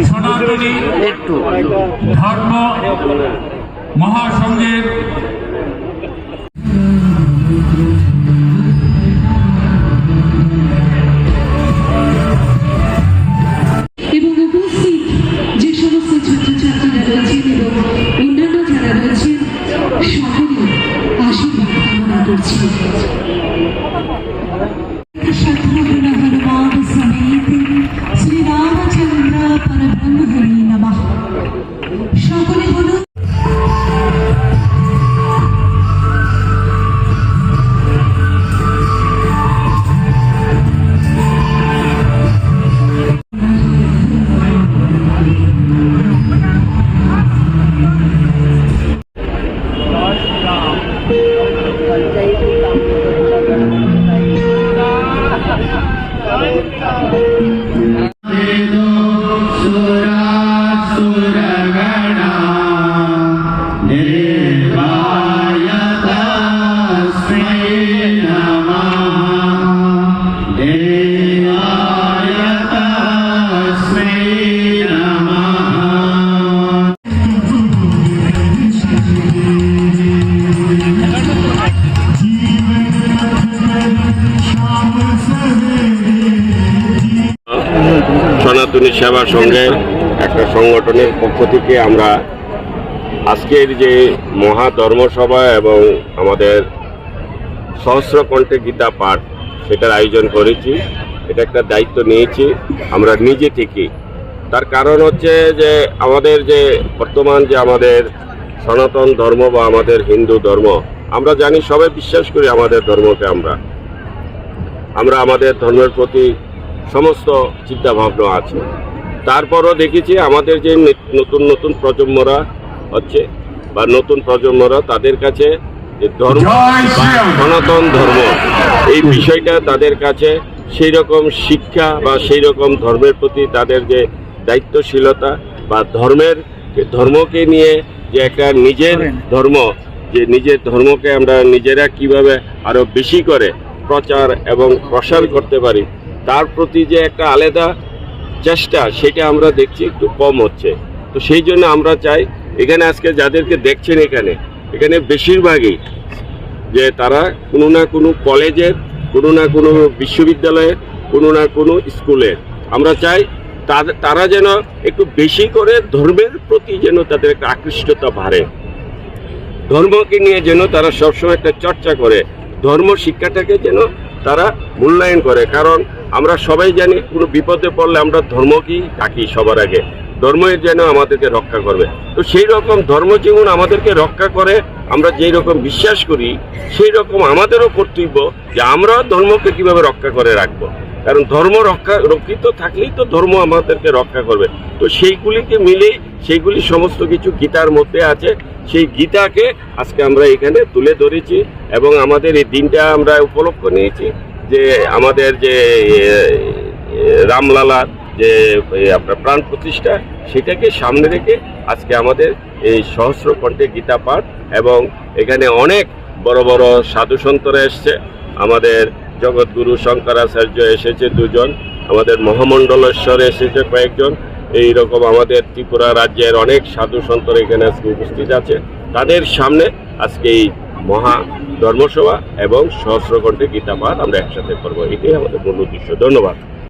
সনাতনী ধর্ম মহাসংঘের এবং উপস্থিত যে সমস্ত ছাত্রছাত্রীরা রয়েছেন এবং অন্যান্য যারা রয়েছেন সকলেই আশীর্বাদ কামনা করছি। हनुमान समेत श्री रामचंद्र परब्रह्मणे नमः। সকলে বলুন সনাতনী সেবা সংঘের একটা সংগঠনের পক্ষ থেকে আমরা আজকের যে মহা ধর্মসভা এবং আমাদের সহস্র কণ্ঠে গীতা পাঠ সেটার আয়োজন করেছি। এটা একটা দায়িত্ব নিয়েছি আমরা নিজে থেকে। তার কারণ হচ্ছে যে আমাদের যে বর্তমান যে আমাদের সনাতন ধর্ম বা আমাদের হিন্দু ধর্ম, আমরা জানি সবাই বিশ্বাস করি আমাদের ধর্মকে। আমরা আমাদের ধর্মের প্রতি সমস্ত চিন্তাভাবনা আছে। তারপরও দেখেছি আমাদের যে নতুন নতুন প্রজন্মরা হচ্ছে বা নতুন প্রজন্মরা তাদের কাছে যে ধর্ম বা সনাতন ধর্ম এই বিষয়টা তাদের কাছে সেই রকম শিক্ষা বা সেই রকম ধর্মের প্রতি তাদের যে দায়িত্বশীলতা বা ধর্মকে নিয়ে যে একটা নিজের ধর্ম, যে নিজের ধর্মকে আমরা নিজেরা কিভাবে আরো বেশি করে প্রচার এবং প্রসার করতে পারি তার প্রতি যে একটা আলাদা চেষ্টা সেটা আমরা দেখছি একটু কম হচ্ছে। তো সেই জন্য আমরা চাই এখানে আজকে যাদেরকে দেখছেন এখানে বেশিরভাগই যে তারা কোনো না কোনো কলেজের, কোনো না কোনো বিশ্ববিদ্যালয়ের, কোনো না কোনো স্কুলের। আমরা চাই তারা যেন একটু বেশি করে ধর্মের প্রতি যেন তাদের একটা আকৃষ্টতা বাড়ে, ধর্মকে নিয়ে যেন তারা সবসময় একটা চর্চা করে, ধর্ম শিক্ষাটাকে যেন তারা মূল্যায়ন করে। কারণ আমরা সবাই জানি কোনো বিপদে পড়লে আমরা ধর্মকেই ডাকি সবার আগে, ধর্মই যেন আমাদেরকে রক্ষা করবে। তো সেই রকম ধর্ম যেমন আমাদেরকে রক্ষা করে, আমরা যেই রকম বিশ্বাস করি সেই রকম আমাদেরও কর্তব্য যে আমরা ধর্মকে কিভাবে রক্ষা করে রাখবো। কারণ ধর্ম রক্ষিত থাকলেই তো ধর্ম আমাদেরকে রক্ষা করবে। তো সেইগুলিকে মিলেই সেইগুলি সমস্ত কিছু গীতার মধ্যে আছে। সেই গীতাকে আজকে আমরা এখানে তুলে ধরেছি এবং আমাদের এই দিনটা আমরা উপলক্ষ নিয়েছি যে আমাদের যে রামলালার যে আপনার প্রাণ প্রতিষ্ঠা সেটাকে সামনে রেখে আজকে আমাদের এই সহস্র কণ্ঠে গীতা পাঠ। এবং এখানে অনেক বড় বড় সাধু সন্তরা এসছে, আমাদের জগৎগুরু শঙ্করাচার্য এসেছে 2 জন, আমাদের মহামণ্ডলেশ্বর এসেছে কয়েকজন, এইরকম আমাদের ত্রিপুরা রাজ্যের অনেক সাধু সন্তরা এখানে আজকে উপস্থিত আছে। তাদের সামনে আজকে এই মহা ধর্মসভা এবং সহস্র কণ্ঠে গীতা পাঠ আমরা একসাথে করবো, এটাই আমাদের মূল উদ্দেশ্য। ধন্যবাদ।